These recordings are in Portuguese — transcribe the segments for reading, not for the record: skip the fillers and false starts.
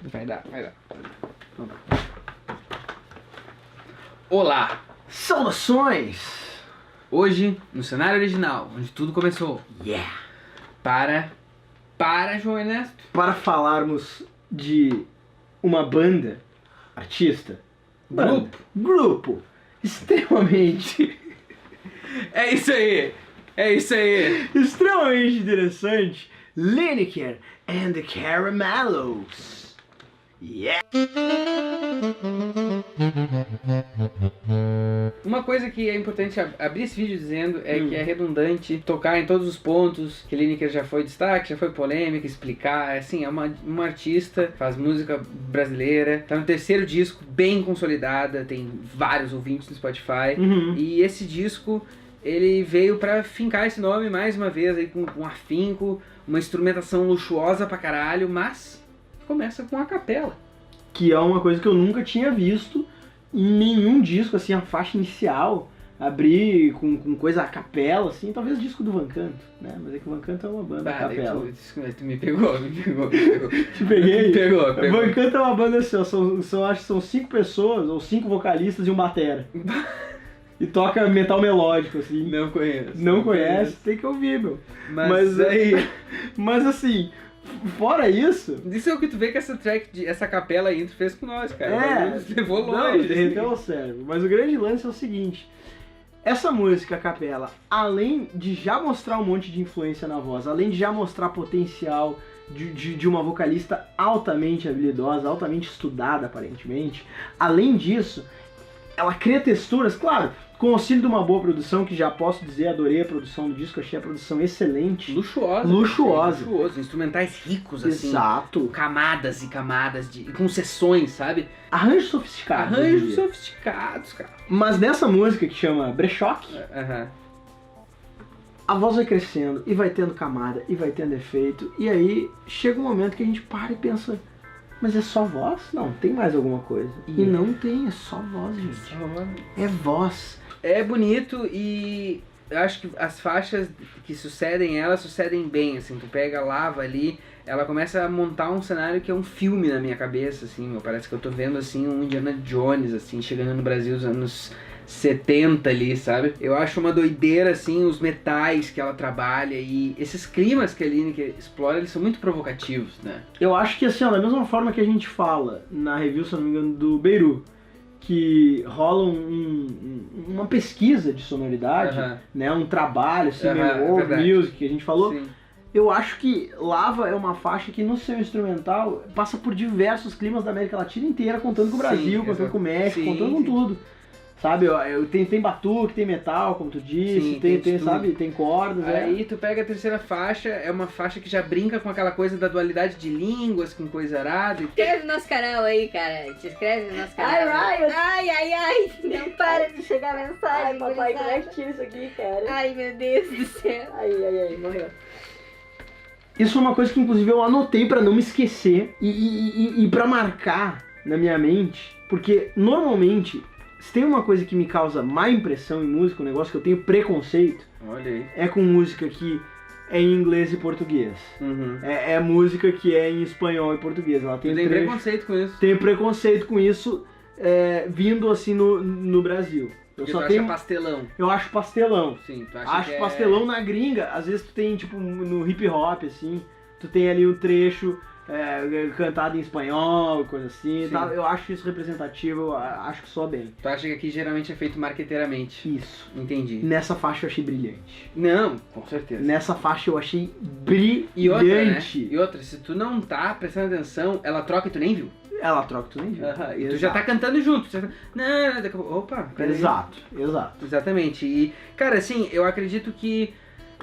Vai dar. Olá! Saudações! Hoje, no cenário original, onde tudo começou. Yeah! Para, João Ernesto. Para falarmos de uma banda, artista, grupo, extremamente... É isso aí! extremamente interessante, Lineker and the Caramellos. Yeah! Uma coisa que é importante abrir esse vídeo dizendo é que é redundante tocar em todos os pontos, que Lineker já foi destaque, já foi polêmica, explicar, assim, é uma artista, faz música brasileira, tá no terceiro disco, bem consolidada, tem vários ouvintes no Spotify, e esse disco, ele veio pra fincar esse nome mais uma vez, aí com afinco, uma instrumentação luxuosa pra caralho, mas começa com a capela. Que é uma coisa que eu nunca tinha visto em nenhum disco, assim, a faixa inicial, abrir com coisa a capela, assim, talvez o disco do Van Canto, né? Mas é que o Van Canto é uma banda a capela. Tu me pegou. Te peguei? Me pegou. Van Canto é uma banda assim, acho que são 5 pessoas, ou 5 vocalistas e um batera. E toca metal melódico, assim. Não conheço. Não conhece? Tem que ouvir, meu. Mas aí... Mas assim... Fora isso... Isso é o que tu vê que essa capela aí tu fez com nós, cara. É, levou longe. Não, derreteu o cérebro. Mas o grande lance é o seguinte. Essa música, a capela, além de já mostrar um monte de influência na voz, além de já mostrar potencial de uma vocalista altamente habilidosa, altamente estudada, aparentemente, além disso, ela cria texturas, claro, com o auxílio de uma boa produção, que já posso dizer, adorei a produção do disco, achei a produção excelente. Luxuosa. Instrumentais ricos, assim. Exato. Camadas e camadas, com sessões, sabe? Arranjos sofisticados. Arranjos sofisticados, cara. Mas nessa música que chama Brechoque, a voz vai crescendo, e vai tendo camada, e vai tendo efeito, e aí chega um momento que a gente para e pensa... Mas é só voz? Não, tem mais alguma coisa. E não tem, é só voz, gente. É voz. É bonito e eu acho que as faixas que sucedem bem, assim. Tu pega a Lava ali, ela começa a montar um cenário que é um filme na minha cabeça, assim. Parece que eu tô vendo, assim, um Indiana Jones, assim, chegando no Brasil nos anos 70 ali, sabe? Eu acho uma doideira, assim, os metais que ela trabalha e esses climas que a Lineker explora, eles são muito provocativos, né? Eu acho que, assim, ó, da mesma forma que a gente fala na review, se eu não me engano, do Beirut, que rola uma pesquisa de sonoridade, né, um trabalho, assim, meio world music, que a gente falou. Sim. Eu acho que Lava é uma faixa que no seu instrumental passa por diversos climas da América Latina inteira, contando com o Brasil, contando com o México, contando com tudo. Sabe, tem batuque, tem metal, como tu disse, tem sabe, tem cordas. Aí tu pega a terceira faixa, é uma faixa que já brinca com aquela coisa da dualidade de línguas, com coisa arada. Se inscreve no nosso canal aí, cara. Se inscreve no nosso canal. Ai. Não para de chegar mensagem. Ai, papai, como é que tira isso aqui, cara? Ai, meu Deus do céu. Ai, morreu. Isso é uma coisa que, inclusive, eu anotei pra não me esquecer e pra marcar na minha mente, porque, normalmente... Se tem uma coisa que me causa má impressão em música, um negócio que eu tenho preconceito, olha aí, é com música que é em inglês e português. É música que é em espanhol e português. Ela tem preconceito com isso. Tenho preconceito com isso vindo assim no Brasil. Tu acha pastelão? Eu acho pastelão. Sim, tu acha acho pastelão na gringa. Às vezes tu tem, tipo, no hip hop, assim, tu tem ali um trecho... cantado em espanhol, coisa assim, tá? Eu acho isso representativo, eu acho que soa bem. Tu acha que aqui geralmente é feito marqueteiramente? Isso. Entendi. Nessa faixa eu achei brilhante. Não, com certeza. Nessa faixa eu achei brilhante. E outra, se tu não tá prestando atenção, ela troca e tu nem viu. Ela troca e tu nem viu. E tu já tá cantando junto. Opa, exato. Exatamente. E, cara, assim, eu acredito que...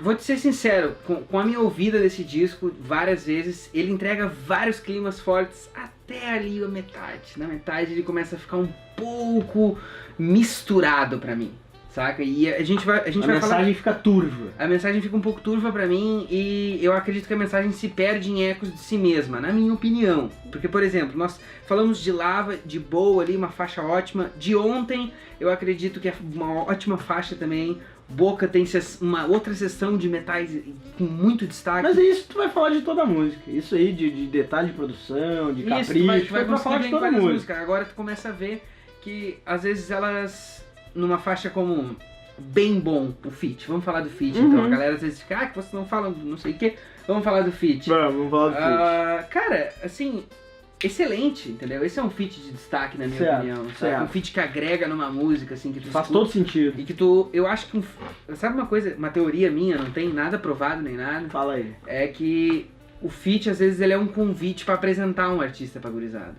Vou te ser sincero, com a minha ouvida desse disco, várias vezes, ele entrega vários climas fortes até ali a metade. Na metade ele começa a ficar um pouco misturado pra mim, saca? E a gente vai mensagem fica turva. A mensagem fica um pouco turva pra mim e eu acredito que a mensagem se perde em ecos de si mesma, na minha opinião. Porque, por exemplo, nós falamos de Lava, de boa ali, uma faixa ótima. De Ontem, eu acredito que é uma ótima faixa também. Boca tem uma outra seção de metais com muito destaque. Mas é isso que tu vai falar de toda a música. Isso aí de detalhe de produção, de capricho, tu vai falar de toda a música. Agora tu começa a ver que às vezes elas, numa faixa como bem bom, o feat. Vamos falar do feat, então. A galera às vezes fica, que vocês não falam não sei o que. Vamos falar do feat. Vamos falar do feat. Cara, assim, excelente, entendeu? Esse é um feat de destaque, na minha opinião. Sabe? Um feat que agrega numa música, assim, que tu faz escuta, todo sentido. E que eu acho que, sabe uma coisa, uma teoria minha, não tem nada provado nem nada. Fala aí. É que o feat, às vezes, ele é um convite pra apresentar um artista pra gurizada.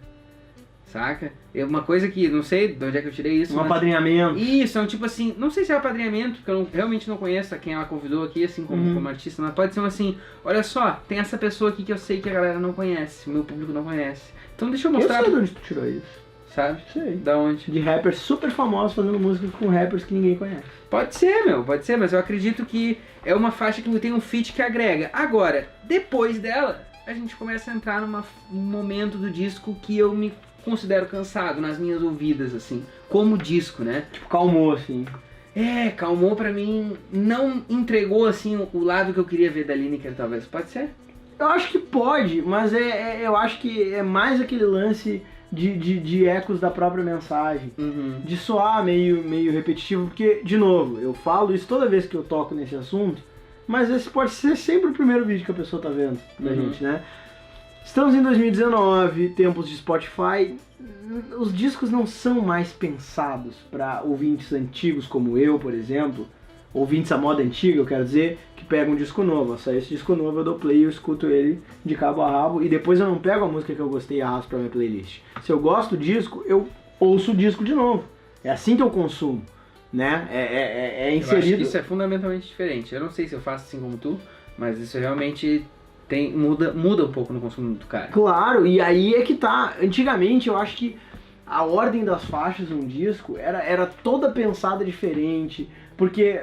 Saca? É uma coisa que, não sei de onde é que eu tirei isso. Um apadrinhamento. Isso, é um tipo assim, não sei se é apadrinhamento, porque eu realmente não conheço quem ela convidou aqui, assim, como artista, mas pode ser um assim, olha só, tem essa pessoa aqui que eu sei que a galera não conhece, o meu público não conhece. Então deixa eu mostrar. Eu sei de onde tu tirou isso. Sabe? Sei. Da onde? De rappers super famosos fazendo música com rappers que ninguém conhece. Pode ser, mas eu acredito que é uma faixa que tem um feat que agrega. Agora, depois dela, a gente começa a entrar num momento do disco que eu me considero cansado nas minhas ouvidas, assim, como disco, né? Tipo, calmou, assim. Calmou pra mim, não entregou, assim, o lado que eu queria ver da Lineker, talvez. Pode ser? Eu acho que pode, mas eu acho que é mais aquele lance de ecos da própria mensagem. De soar meio repetitivo, porque, de novo, eu falo isso toda vez que eu toco nesse assunto, mas esse pode ser sempre o primeiro vídeo que a pessoa tá vendo da gente, né? Estamos em 2019, tempos de Spotify, os discos não são mais pensados para ouvintes antigos como eu, por exemplo, ouvintes à moda antiga, eu quero dizer, que pegam um disco novo. Sai esse disco novo, eu dou play, eu escuto ele de cabo a rabo e depois eu não pego a música que eu gostei e arrasto pra minha playlist. Se eu gosto do disco, eu ouço o disco de novo. É assim que eu consumo, né? É inserido. Eu acho que isso é fundamentalmente diferente. Eu não sei se eu faço assim como tu, mas isso realmente muda um pouco no consumo do cara. Claro, e aí é que tá. Antigamente eu acho que a ordem das faixas num disco era toda pensada diferente, porque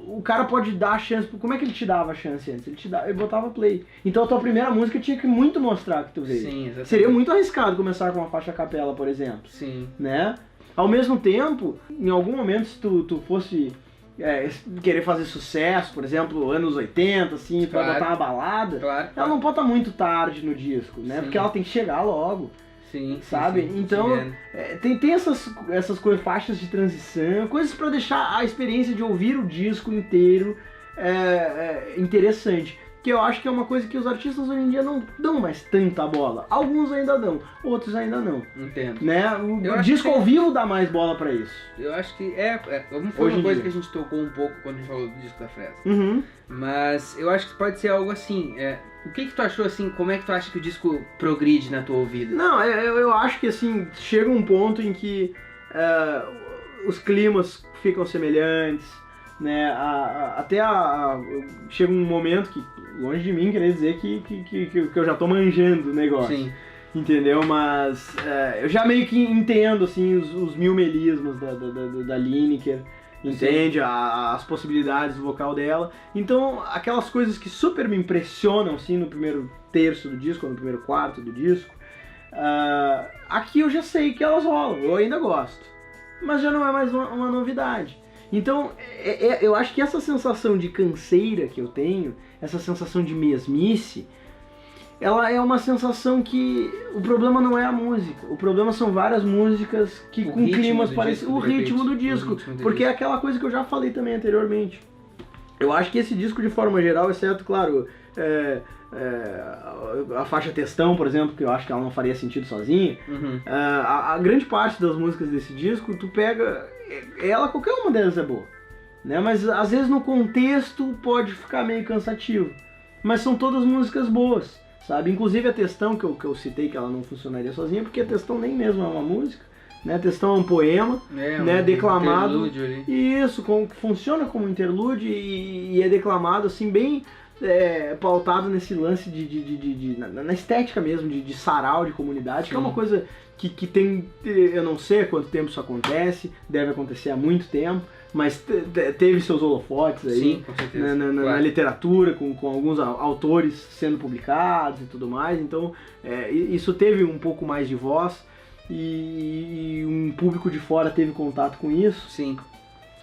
o cara pode dar a chance. Como é que ele te dava a chance antes? Ele botava play. Então a tua primeira música tinha que muito mostrar que tu veio. Sim, exatamente. Seria muito arriscado começar com uma faixa a capela, por exemplo. Sim. Né? Ao mesmo tempo, em algum momento, se tu fosse querer fazer sucesso, por exemplo, anos 80, assim, claro, pra botar uma balada, ela não pode estar muito tarde no disco, né? Sim. Porque ela tem que chegar logo. Sim, sabe? Sim, então, tem essas coisas, faixas de transição, coisas pra deixar a experiência de ouvir o disco inteiro interessante. Que eu acho que é uma coisa que os artistas hoje em dia não dão mais tanta bola. Alguns ainda dão, outros ainda não. Entendo. Né? O disco ao vivo dá mais bola pra isso. Eu acho que foi uma coisa que a gente tocou um pouco quando a gente falou do disco da Fresno. Mas eu acho que pode ser algo assim. O que tu achou assim? Como é que tu acha que o disco progride na tua ouvida? Não, eu acho que assim, chega um ponto em que os climas ficam semelhantes, né? Chega um momento que, longe de mim querer dizer que eu já tô manjando o negócio. Sim. Entendeu? Mas eu já meio que entendo assim, os mil melismos da Lineker. Entende? As possibilidades do vocal dela. Então, aquelas coisas que super me impressionam assim, no primeiro terço do disco, ou no primeiro quarto do disco, aqui eu já sei que elas rolam, eu ainda gosto. Mas já não é mais uma novidade. Então, eu acho que essa sensação de canseira que eu tenho, essa sensação de mesmice, ela é uma sensação que o problema não é a música, o problema são várias músicas que com climas parecidos, o ritmo do disco, porque é aquela coisa que eu já falei também anteriormente. Eu acho que esse disco, de forma geral, exceto, claro, a faixa Textão, por exemplo, que eu acho que ela não faria sentido sozinha, a grande parte das músicas desse disco, tu pega, qualquer uma delas é boa, né? Mas às vezes no contexto pode ficar meio cansativo, mas são todas músicas boas. Sabe? Inclusive a Textão, que eu citei que ela não funcionaria sozinha, porque a Textão nem mesmo é uma música, né? A Textão é um poema, né? Declamado. Ali. Isso, funciona como interlude e é declamado assim, bem pautado nesse lance na estética mesmo, de sarau, de comunidade, que é uma coisa que tem, eu não sei há quanto tempo isso acontece, deve acontecer há muito tempo, mas teve seus holofotes aí. Sim, com certeza. Na literatura, com alguns autores sendo publicados e tudo mais, então isso teve um pouco mais de voz e um público de fora teve contato com isso. Sim.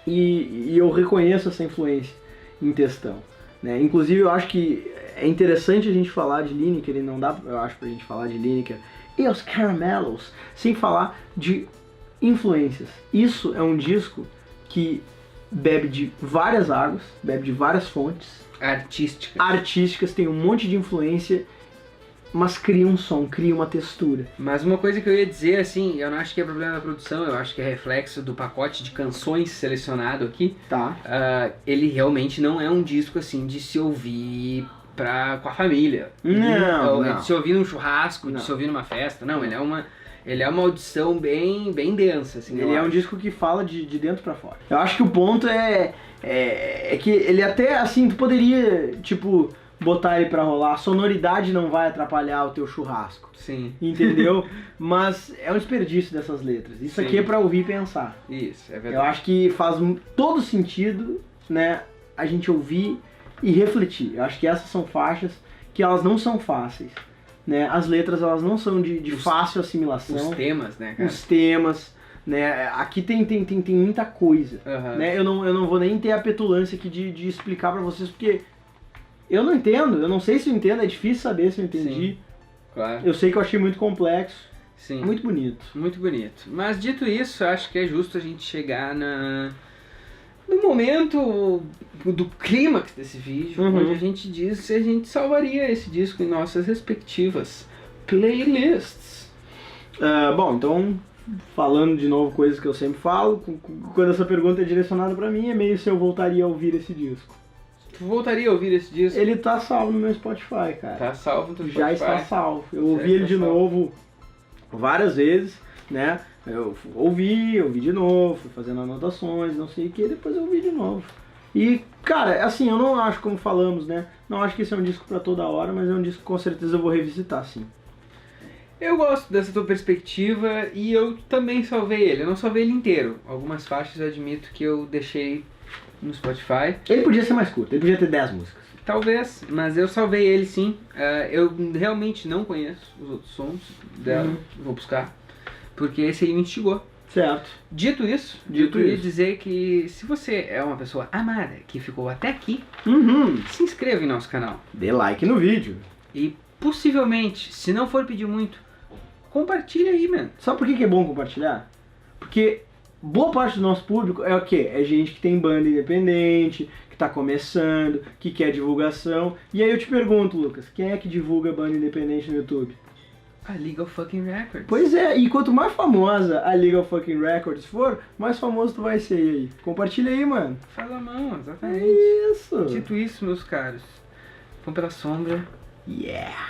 E eu reconheço essa influência em textão, né? Inclusive eu acho que é interessante a gente falar de Lineker, e não dá, eu acho, pra gente falar de Lineker e os Caramelos sem falar de influências. Isso é um disco que bebe de várias águas, bebe de várias fontes artísticas, tem um monte de influência, mas cria um som, cria uma textura. Mas uma coisa que eu ia dizer, assim, eu não acho que é problema da produção, eu acho que é reflexo do pacote de canções selecionado aqui. Tá. Ele realmente não é um disco, assim, de se ouvir com a família. Não. De se ouvir num churrasco, de se ouvir numa festa. Não, ele é uma audição bem densa, assim. Ele é um disco que fala de dentro pra fora. Eu acho que o ponto é que ele até, assim, tu poderia, tipo, botar ele pra rolar. A sonoridade não vai atrapalhar o teu churrasco. Sim. Entendeu? Mas é um desperdício dessas letras. Isso aqui é pra ouvir e pensar. Isso, é verdade. Eu acho que faz todo sentido, né, a gente ouvir e refletir. Eu acho que essas são faixas que elas não são fáceis. Né? As letras elas não são de fácil assimilação. Os temas, né, cara? Os temas, né? Aqui tem muita coisa. Né? Eu não vou nem ter a petulância aqui de explicar pra vocês, porque eu não entendo, eu não sei se eu entendo, é difícil saber se eu entendi. Sim, claro. Eu sei que eu achei muito complexo. Sim. Muito bonito. Muito bonito. Mas dito isso, acho que é justo a gente chegar no momento do clímax desse vídeo, onde a gente diz se a gente salvaria esse disco em nossas respectivas playlists. Bom, então, falando de novo coisas que eu sempre falo, quando essa pergunta é direcionada pra mim, é meio se eu voltaria a ouvir esse disco. Tu voltaria a ouvir esse disco? Ele tá salvo no meu Spotify, cara. Tá salvo no teu Spotify? Já está salvo. Eu ouvi ele de novo várias vezes, né? Eu ouvi de novo, fui fazendo anotações, não sei o que, depois eu ouvi de novo. E, cara, assim, eu não acho, como falamos, né? Não acho que esse é um disco pra toda hora, mas é um disco que com certeza eu vou revisitar, sim. Eu gosto dessa tua perspectiva e eu também salvei ele. Eu não salvei ele inteiro. Algumas faixas eu admito que eu deixei no Spotify. Ele podia ser mais curto, ele podia ter 10 músicas. Talvez, mas eu salvei ele sim. Eu realmente não conheço os outros sons dela, vou buscar. Porque esse aí me instigou. Certo. Dito isso, eu queria dizer que se você é uma pessoa amada que ficou até aqui, se inscreva em nosso canal. Dê like no vídeo. E possivelmente, se não for pedir muito, compartilha aí, mano. Sabe por que é bom compartilhar? Porque boa parte do nosso público é o quê? É gente que tem banda independente, que tá começando, que quer divulgação. E aí eu te pergunto, Lucas, quem é que divulga banda independente no YouTube? A Legal Fucking Records. Pois é, e quanto mais famosa a Legal Fucking Records for, mais famoso tu vai ser aí. Compartilha aí, mano. Fala a mão, exatamente. É isso. Dito isso, meus caros, vamos pela sombra. Yeah.